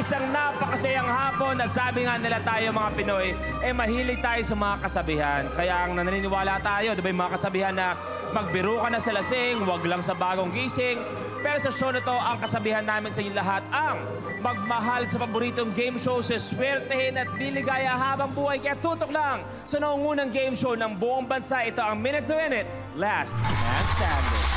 isang napakasayang hapon at sabi nga nila tayo mga Pinoy, mahilig tayo sa mga kasabihan. Kaya ang naniniwala tayo, di ba yung mga kasabihan na magbiro ka na sa lasing, wag lang sa bagong gising. Pero sa show na to, ang kasabihan namin sa inyo lahat ang magmahal sa paboritong game show, sa swertehin at diligaya habang buhay. Kaya tutok lang sa naungunang game show ng buong bansa. Ito ang Minute to Win It, Last Man Standing.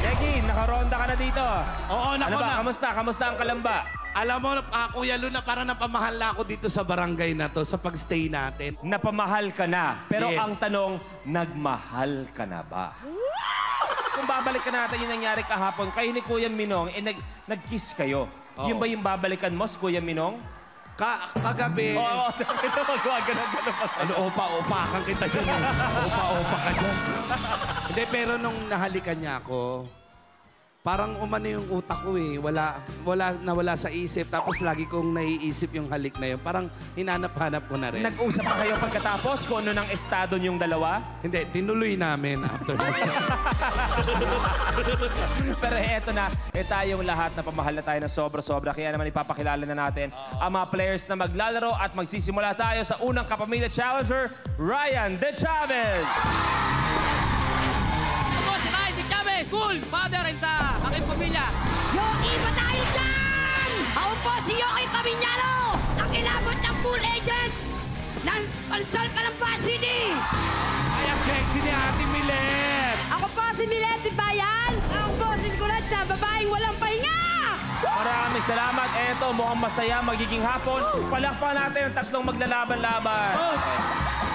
Yegi, nakaronda ka na dito. Oo, ano ba? Kamusta? Kamusta ang Kalamba? Alam mo, Kuya Luna, parang napamahal na ako dito sa barangay na to, sa pagstay natin. Napamahal ka na. Pero Yes. ang tanong, nagmahal ka na ba? Kung babalik ka natin yung nangyari kahapon, kayo ni Kuya Minong, nag-kiss kayo. Oo. Yun ba yung babalikan mo, si Kuya Minong? Kagabi... Oo, ito magwag ka na. Ano, opa-opa kita dyan. Opa-opa ka dyan. Hindi, pero nung nahalikan niya ako, parang umano yung utak ko eh. Nawala sa isip. Tapos lagi kong naiisip yung halik na yun. Parang hinanap-hanap ko na rin. Nag-usap pa kayo pagkatapos kung ano ng estado niyong dalawa? Hindi, tinuloy namin after that. Pero eto na, tayong lahat na pamahal na tayo na sobra-sobra. Kaya naman ipapakilala na natin ang mga players na maglalaro at magsisimula tayo sa unang Kapamilya Challenger, Ryan De Chavez! Ako si Ryan De Chavez, cool father and sa aking pamilya. Yoki, ba tayo dyan? Ako po si Yoki Camiñano, ang inabot ng full agent ng Pansol Calamba City. Ay, ang sexy ni Ate Milet! Ako po si Milet Bayan. Ako po si Kuratsa, babaeng walang pahinga. Maraming salamat. Eto, mukhang masaya magiging hapon. Palakpan natin ang tatlong maglalaban-laban.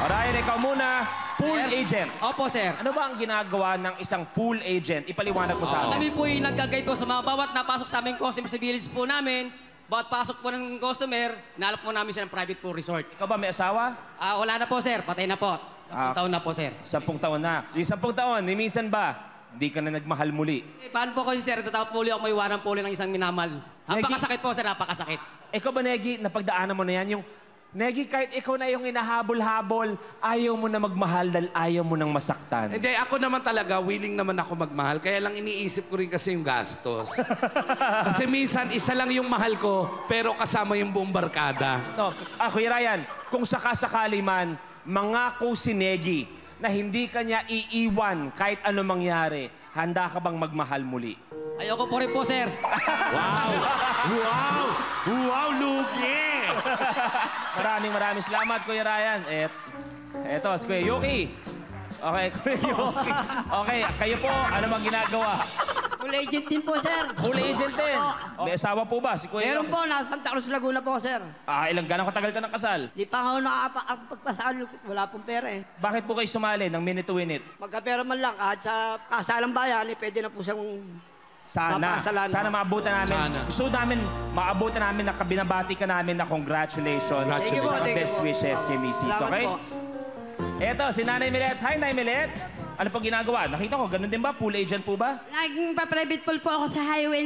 Ryan, ikaw muna. Pool agent. Opo, sir. Ano ba ang ginagawa ng isang pool agent? Ipaliwanag mo sa akin. Kami po yung nag-guide po sa mga bawat napasok sa aming customer sa village po namin. Bawat pasok po ng customer, nalap po namin siya ng private pool resort. Ikaw ba may asawa? Wala na po, sir. Patay na po. 10 taon na po, sir. 10 taon na. Yung 10 taon, ni minsan ba, hindi ka na nagmahal muli? Paano po kasi, sir? Tatawag po ulit ako may iwanan po ulit ng isang minamal. Napakasakit po, sir. Napakasakit. Ikaw ba, Negi, napagdaanan mo na yan? Yung, Negi, kahit ikaw na yung inahabol-habol, ayaw mo na magmahal dahil ayaw mo nang masaktan. Hindi, ako naman talaga, willing naman ako magmahal. Kaya lang iniisip ko rin kasi yung gastos. Kasi minsan, isa lang yung mahal ko, pero kasama yung buong barkada. No, Kuya Ryan, kung sakasakali man, mangako si Negi na hindi ka niya iiwan kahit ano mangyari, handa ka bang magmahal muli? Ayoko po rin po, sir. Wow! Wow! Wow, Luki! Maraming salamat, Kuya Ryan. Eto, si Kuya Yuki. Okay, Kuya Yuki. Okay, kayo po, ano bang ginagawa? Full agent din po, sir. Full agent din. May asawa po ba si Kuya Meron Yuki? po, nasa Santa Cruz, Laguna po, sir. Gano'ng katagal ka ng kasal? Di pa ako nakapagpasal, wala pong pera eh. Bakit po kayo sumali ng Minute to Win It? Magkapera man lang, kahit sa kasalang bayan, pwede na po siyang Sana. mapakasalan. Sana maabutan namin. Sana. Gusto namin, maabutan namin na binabati ka namin na congratulations. Sige po, At sige best po. wishes kay Mrs. Salamat Okay? po. Eto, si Nanay Milet. Hi, Nanay Milet. Ano pong ginagawa? Nakita ko, ganun din ba? Pool agent po ba? Nagpa-private pool po ako sa highway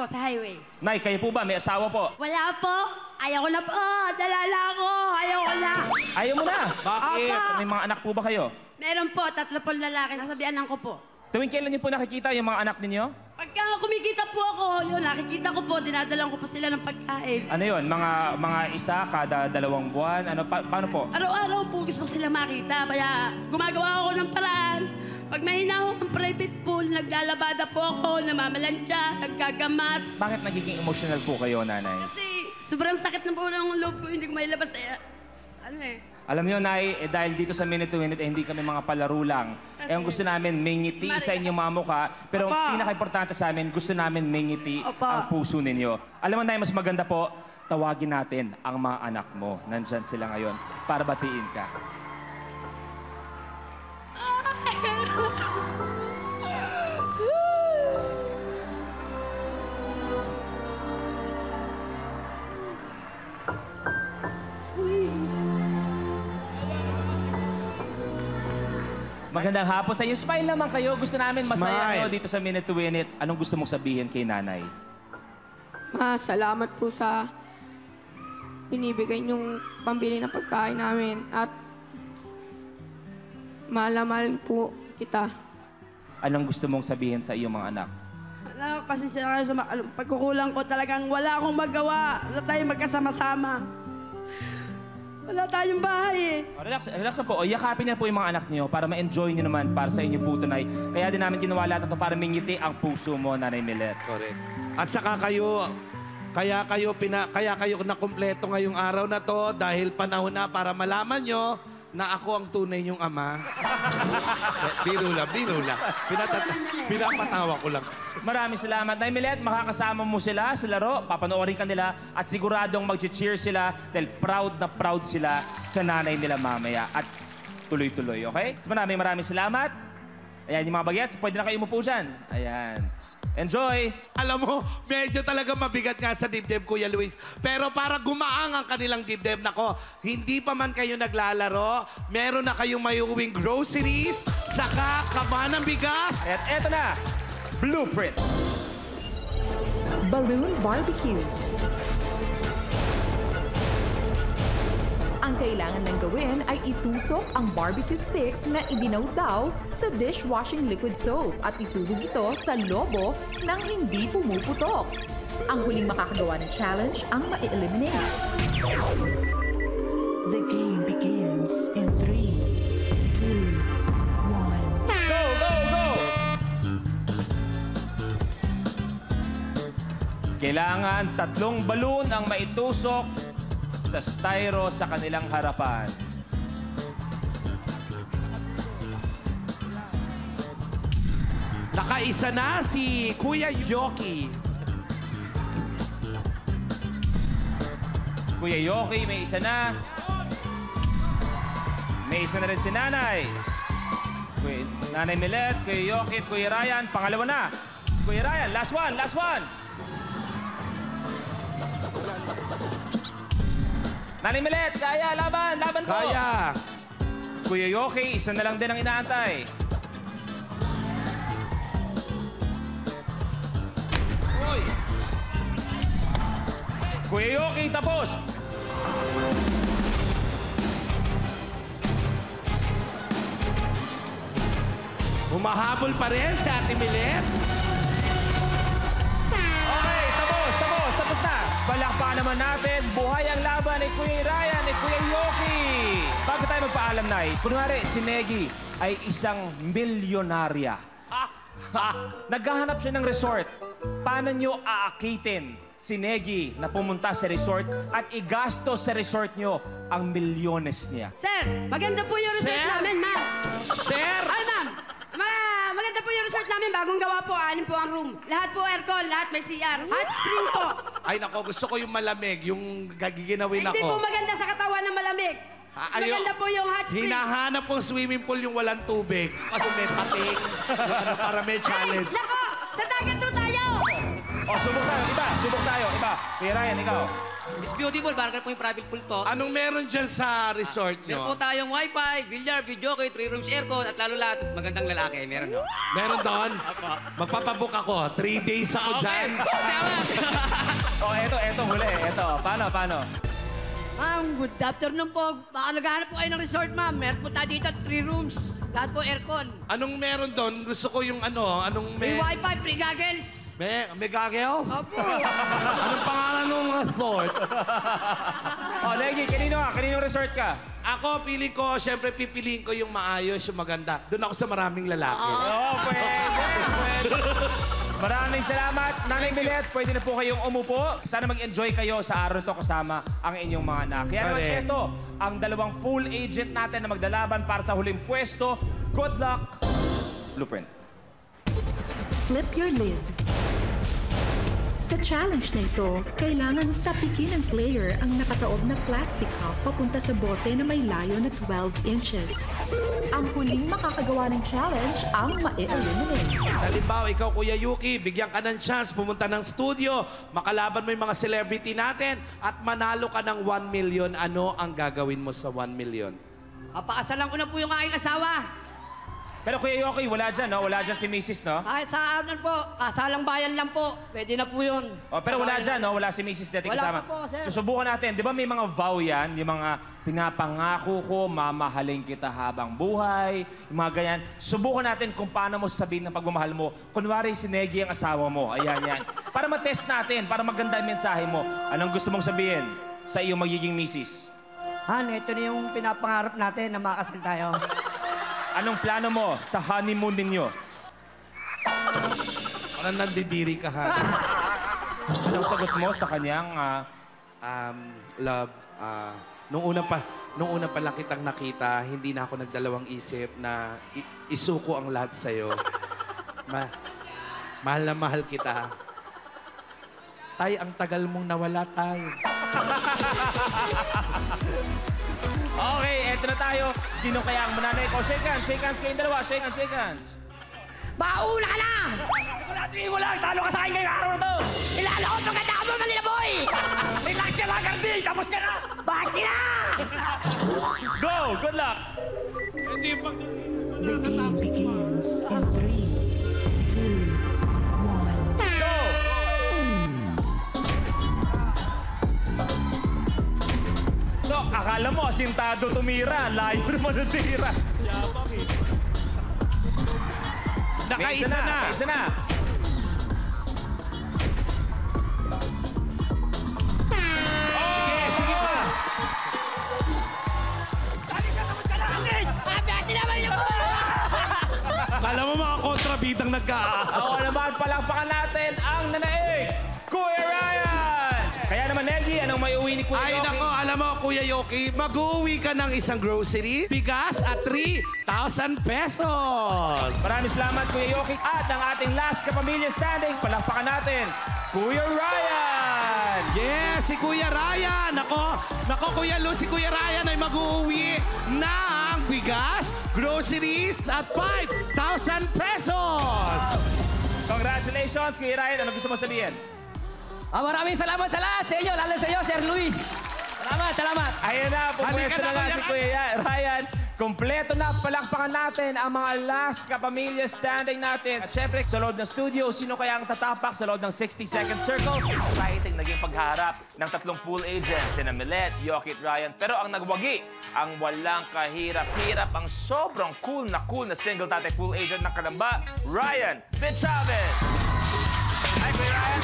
sa highway. Nay, kayo po ba? May asawa po? Wala po. Ayaw ko na po. Dalala ako. Ayaw ko na. Ayaw mo na. Bakit? Opo. May mga anak po ba kayo? Meron po, 3 po lalaki. Nasabihan ko po. Tuwing kailan niyo po nakikita yung mga anak ninyo? Pagka kumikita po ako, yun, nakikita ko po, dinadalang ko po sila ng pagkain. Ano yun? Mga isa kada 2 buwan? Ano, paano po? Araw-araw po gusto ko sila makita. Kaya gumagawa ako ng paraan. Pag mahina ako ng private pool, naglalabada po ako, namamalansya, naggagamas. Bakit nagiging emotional po kayo, Nanay? Kasi sobrang sakit na po ng loob ko, hindi ko mailabas. Alam niyo, Nay, dahil dito sa Minute to Win It, hindi kami mga palaro lang. Ang gusto namin, may ngiti sa inyong mga mukha. Pero ang pinaka-importante sa amin, gusto namin may ngiti ang puso ninyo. Alam mo, Nay, mas maganda po, tawagin natin ang mga anak mo. Nandyan sila ngayon para batiin ka. Magandang hapon sa inyo. Smile naman kayo. Gusto namin masaya kayo dito sa Minute to Win It. Anong gusto mong sabihin kay Nanay? Salamat po sa binibigay niyong pambili ng pagkain namin at mahal na mahal po kita. Anong gusto mong sabihin sa iyong mga anak? Pasensya na kayo sa pagkukulang ko. Talagang wala akong magawa na tayo magkasama-sama. Wala tayong bahay eh. Relax na po. O, yakapin niyo po yung mga anak niyo para ma-enjoy niyo naman para sa inyo po tunay. Kaya din namin ginawa lahat ito para mingiti ang puso mo, Nanay Milet. Correct. At saka kaya kayo nakumpleto ngayong araw na to dahil panahon na para malaman nyo na ako ang tunay niyong ama. Biro lang. Pinapatawa ko lang. Maraming salamat. Nay Milet, makakasama mo sila sa laro, papanoorin ka nila at siguradong mag-cheer sila dahil proud na proud sila sa nanay nila mamaya. At tuloy-tuloy, okay? Maraming salamat. Ayan, yung mga bagets, pwede na kayo umupo dyan. Ayan. Enjoy! Alam mo, medyo talaga mabigat nga sa dibdib, Kuya Luis. Pero para gumaang ang kanilang dibdib, nako, hindi pa man kayo naglalaro, meron na kayong mayuwing groceries, saka kaba ng bigas. At eto na, Blueprint. Balloon Barbecue. Ang kailangan lang gawin ay itusok ang barbecue stick na idinaw-daw sa dishwashing liquid soap at ituhog ito sa lobo nang hindi pumuputok. Ang huling makakagawa ng challenge ang ma-eliminate. The game begins in 3, 2, 1. Go, go, go! Kailangan 3 balloon ang maitusok sa styro sa kanilang harapan. Nakaisa na si Kuya Yoki. Kuya Yoki, may isa na. May isa na rin si Nanay. Nanay Milet, Kuya Yoki at Kuya Ryan. Pangalawa na. Si Kuya Ryan, last one. Nanay Milet, kaya, laban ko. Kaya. Kuya Yoki, isa na lang din ang inaantay. Hoy! Kuya Yoki, tapos. Humahabol pa rin si Ate Milet. Okay, tapos na. Palakpakan naman natin. Buhay ang laban ni Kuya Ryan at Kuya Yoki. Bago tayo magpaalam, Nay, kunwari, si Negi ay isang milyonarya. Naghahanap siya ng resort. Paano nyo aakitin si Negi na pumunta sa resort at igastos sa resort nyo ang milyones niya? Sir, maganda po yung resort Sir? namin, ma'am. Sir! Ay, ma'am. Maganda po yung resort namin. Bagong gawa po. 6 po ang room. Lahat po aircon. Lahat may CR. Hot spring po. Ay nako, gusto ko yung malamig, yung gagiginawin Hindi po ako. maganda sa katawan ng malamig. Mas maganda po yung hot spring. Hinahanap kong swimming pool yung walang tubig. Kasi may pating. Para may challenge. Nako! Sa dagat po tayo! O, subok tayo. Iba. Kuya Ryan, ikaw. It's beautiful. Barker po yung private pool po. Anong meron dyan sa resort Meron po nyo? tayong wifi, billiard, video kay 3 rooms aircon, at lalo lahat, magandang lalaki. Meron, no? Meron doon? Magpapabook ako. 3 days ako dyan. Salamat! O, eto, huli. Eto, paano? Ma'am, good afternoon po. Baka naghahanap po kayo ng resort, ma'am. Meron po tayo dito 3 rooms. Lahat po aircon. Anong meron doon? Gusto ko yung anong May wifi, free goggles. May gagel? Opo. Anong pangalan ng resort? O, Negi, kaninong resort ka? Ako, feeling ko, syempre pipiliin ko yung maayos, yung maganda. Doon ako sa maraming lalaki. Oo, pwede. Maraming salamat. Nanay Milet, pwede na po kayong umupo. Sana mag-enjoy kayo sa araw to kasama ang inyong mga anak. Kaya naman Correct. ito, ang 2 pool agent natin na magdalaban para sa huling pwesto. Good luck, Blueprint. Flip your lid. Sa challenge na ito, kailangan tapikin ng player ang nakataob na plastic cup papunta sa bote na may layo na 12 inches. Ang huling makakagawa ng challenge ang ma-eliminate. Halimbawa, ikaw, Kuya Yuki, bigyan ka ng chance pumunta ng studio, makalaban mo yung mga celebrity natin, at manalo ka ng 1 million. Ano ang gagawin mo sa 1 million? Papakasalan ko na po yung aking asawa. Pero Kuya Yoki, wala dyan, no? Wala dyan si Mrs., no? Kahit sa amin po, kasalang bayan lang po. Pwede na po yun. Oh, pero wala dyan, no? Wala si Mrs. dati Wala kasama. pa po, sir. Susubukan natin. Di ba may mga vow yan? Yung mga pinapangako ko, mamahalin kita habang buhay, yung mga ganyan. Subukan natin kung paano mo sabihin ng pagmamahal mo. Kunwari, si Negi ang asawa mo. Ayan, yan. Para matest natin, para maganda ang mensahe mo. Anong gusto mong sabihin sa iyong magiging Mrs.? Han, ito na yung pinapangarap natin na makasal tayo. Anong plano mo sa honeymoon ninyo? Parang nandidiri ka, ha? Anong sagot mo sa kanyang... Love, nung una pa lang kitang nakita, hindi na ako nagdalawang isip na isuko ang lahat sa'yo. Mahal na mahal kita. Tay, ang tagal mong nawala, tay. Okay, eto na tayo. Sino kaya ang mananay ko? Shake hands kayong dalawa. Shake hands. Mauna ka na! Siguraduhin mo lang, talo ka sa akin ngayong araw na to! Ilala ko pagkatao mo, Manila Boy! Relax ka lang, Cardi! Tapos ka na! Bachi na! Go! Good luck! The game begins in 3, 2, 1. Go! So, akala mo, asintado tumira. Layo naman ang tira. Nakaisa na. Kaisa na. Sige pa. Bachi na, Manila Boy! Kala mo mga kontrabidang Ako naman, palakpakan natin ang nanaig, Kuya Ryan! Kaya naman, Negi, anong may uwi ni Kuya Ay, Yoki? nako, alam mo, Kuya Yoki, mag-uwi ka ng isang grocery, bigas at 3,000 pesos. Maraming salamat, Kuya Yoki. At ang ating last kapamilya standing, palakpakan natin, Kuya Ryan! Yes, si Kuya Ryan. Nako, Kuya Lu, si Kuya Ryan ay mag-uwi ng bigas, groceries at 5,000 pesos. Congratulations, Kuya Ryan. Ano gusto mo sabihin? Maraming salamat sa lahat sa inyo, lalo sa iyo, Sir Luis. Salamat. Ayun na, pupwesto Halika na na, nga Kuya si Kuya Ryan. Kompleto na, palakpakan natin ang mga last kapamilya standing natin. At syempre, sa loob ng studio, sino kaya ang tatapak sa loob ng 60-second circle? Exciting naging pagharap ng tatlong pool agents, sina Millet, Yoki at Ryan. Pero ang nagwagi, ang walang kahirap-hirap, ang sobrang cool na single tatay pool agent ng Kalamba, Ryan De Chavez. Hi, Kuya Ryan.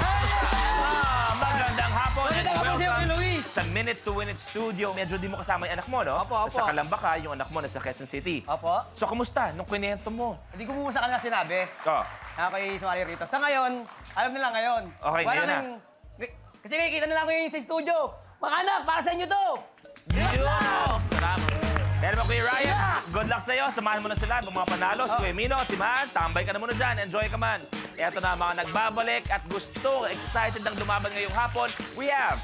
Magandang hapon and welcome sa Minute to Win It Studio. Medyo di mo kasama yung anak mo, no? Opo. Sa Kalamba ka, yung anak mo nasa Quezon City. Opo. So, kumusta? Nung kwento mo? Hindi ko muna sa kanila sinabi. Oh. Ako'y sumali rito. Sa ngayon, alam nila ngayon. Okay, ngayon na. Kasi nakikita nila ko yung sa studio. Mga anak, para sa inyo to! Yun! Salamat. Pero Kuya Ryan, good luck sa'yo. Samahan mo na sila, mga panalo. Si Kuya Mino at si Man, tambay ka na muna dyan. Enjoy ka man. Eto na, mga nagbabalik at gusto, excited ng lumaban ngayong hapon. We have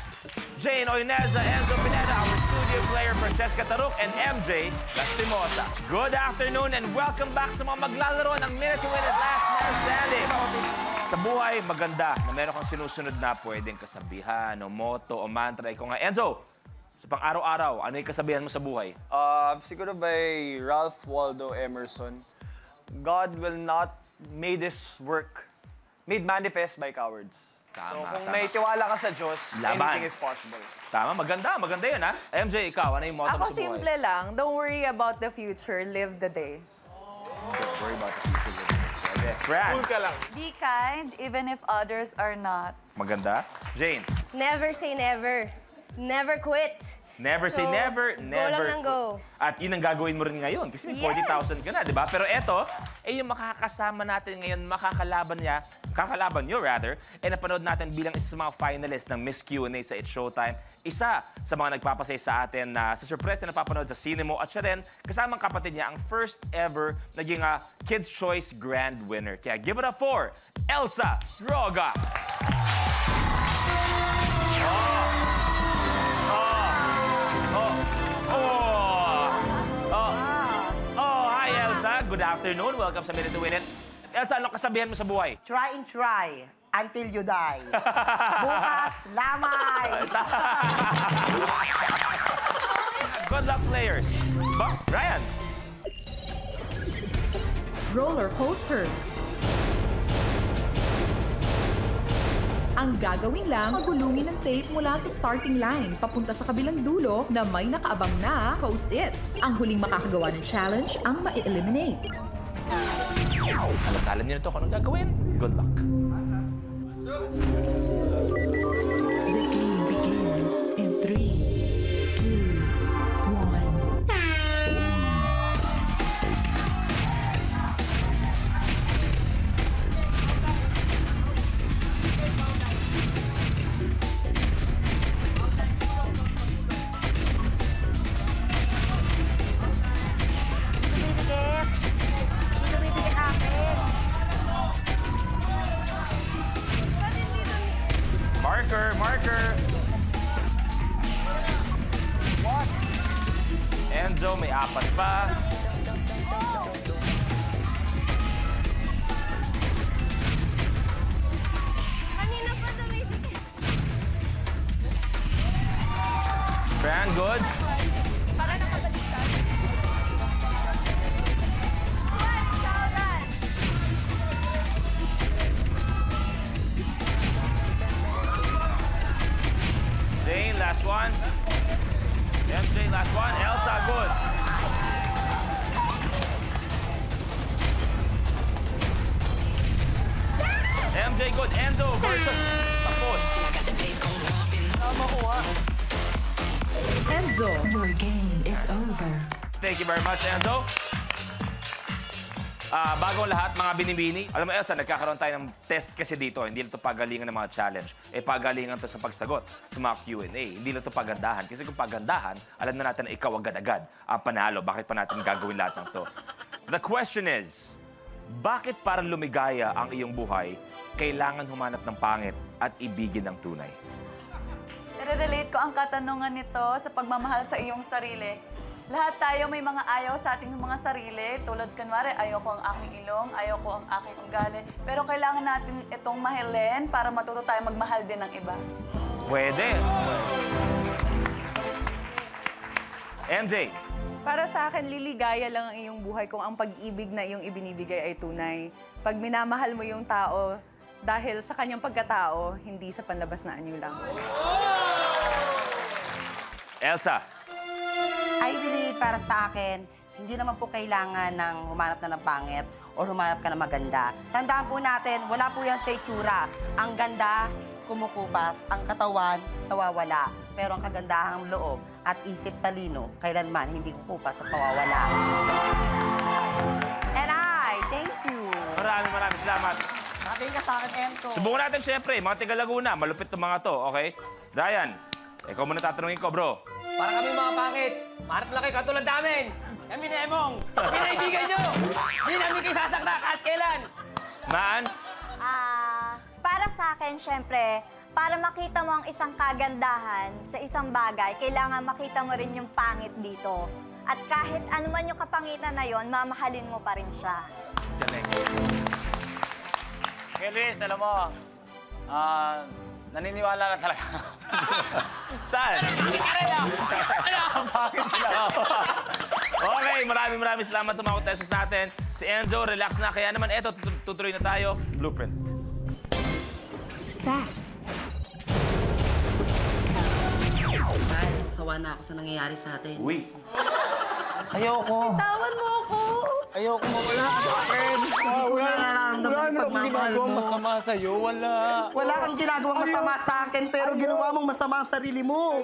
Jane Oineza, Enzo Pineda, our studio player Francesca Taruk, and MJ Lastimosa. Good afternoon and welcome back sa mga maglalaro ng Minute to Win It Last Man Standing. Sa buhay, maganda na meron kang sinusunod na pwedeng kasabihan o motto o mantra. Ikaw nga, Enzo, sa pang-araw-araw, ano yung kasabihan mo sa buhay? Siguro by Ralph Waldo Emerson, God will not made this work made manifest by cowards. So kung may tiwala ka sa Diyos, Laban. anything is possible. Tama, maganda yun, ha? MJ, ikaw, ano yung motto mo Ako sa buhay? simple lang. Don't worry about the future. Live the day. Don't worry about the future. Okay. Fran, Cool ka lang. Be kind even if others are not. maganda. Jane, Never say never. Never quit. never say So, never, go never. lang ng go. At yun ang gagawin mo rin ngayon kasi may Yes. 40,000 ka na, di ba? Pero eto, yung makakasama natin ngayon, kakalaban nyo rather, napanood natin bilang isa sa mga finalists ng Miss Q&A sa It's Showtime. Isa sa mga nagpapasay sa atin na sa surprise na napapanood sa Cinemo at siya rin, kasamang kapatid niya, ang first ever naging Kids' Choice Grand Winner. Kaya give it up for Elsa Roga! Hi, Elsa. Good afternoon. Welcome sa Minute to Win It. Elsa, ano kasabihan mo sa buhay? Try and try until you die. Bukas, lamay! Good luck, players. Ryan. roller coaster. Ang gagawin lang, magulungin ng tape mula sa starting line papunta sa kabilang dulo na may nakaabang na post-its. Ang huling makakagawa ng challenge ang ma-eliminate. Alam niyo na ito kung anong gagawin. Good luck. The game begins in 3, 2, 1. Dumidikit. Dumidikit akin. Marker. Enzo, may 4 pa. Kanina pa dumidikit. Fran, good. Para nakabaliktad. Juan, ikaw dan. Zane, last one. MJ, last one. Elsa, good. MJ, good. Enzo versus tapos. Enzo, your game is over. Thank you very much, Enzo. Bago lahat, mga binibini. Alam mo, Elsa, nagkakaroon tayo ng test kasi dito. Hindi lang ito pagalingan ng mga challenge. Pagalingan to sa pagsagot sa mga Q&A. Hindi lang ito pagandahan. Kasi kung pagandahan, alam na natin na ikaw agad-agad ang panalo. Bakit pa natin gagawin lahat ng to? The question is, bakit para lumigaya ang iyong buhay, kailangan humanap ng pangit at ibigin ng tunay? I-relate ko ang katanungan nito sa pagmamahal sa iyong sarili. Lahat tayo may mga ayaw sa ating mga sarili. Tulad kunwari, ayaw ko ang aking ilong, ayaw ko ang aking ugali. Pero kailangan natin itong mahalin para matuto tayo magmahal din ng iba. Pwede. MJ. Para sa akin, liligaya lang ang iyong buhay kung ang pag-ibig na iyong ibinibigay ay tunay. Pag minamahal mo yung tao dahil sa kanyang pagkatao, hindi sa panlabas na anyo lang. Elsa. I believe para sa akin, hindi naman po kailangan ng humanap na ng pangit o humanap ka ng maganda. Tandaan po natin, wala po yan sa itsura. Ang ganda, kumukupas. Ang katawan, nawawala. Pero ang kagandahang loob at isip talino, kailanman hindi kukupas at mawawala. And thank you. Maraming salamat. Maraming ka sa akin, Enzo. Subukan natin siyempre, mga taga Laguna. Malupit itong mga to, okay? Ryan, ikaw muna tatanungin ko, bro. Para kami mga pangit. Marap lang kayo katulad namin. Kami ni Emong. Pinaibigan nyo. Hindi namin kayo sasakta kahit kailan. Maan? Para sa akin, syempre, para makita mo ang isang kagandahan sa isang bagay, kailangan makita mo rin yung pangit dito. At kahit ano man yung kapangitan na yon, mamahalin mo pa rin siya. Galing. Okay, Luis, alam mo, naniniwala na talaga. Saan? Okay, maraming salamat sa mga contestants natin. Si Enzo, relax na. Kaya naman, eto, tutuloy na tayo. Blueprint. Staff. Mahal, sawa na ako sa nangyayari sa atin. Uy. Ayoko. Tawan mo ako. Ayoko mawala ka sa akin. Wala na nararamdaman yung pagmamahal mo. Masama sa'yo, wala. Wala kang ginagawang masama sa akin, pero ginawa mong masama ang sarili mo.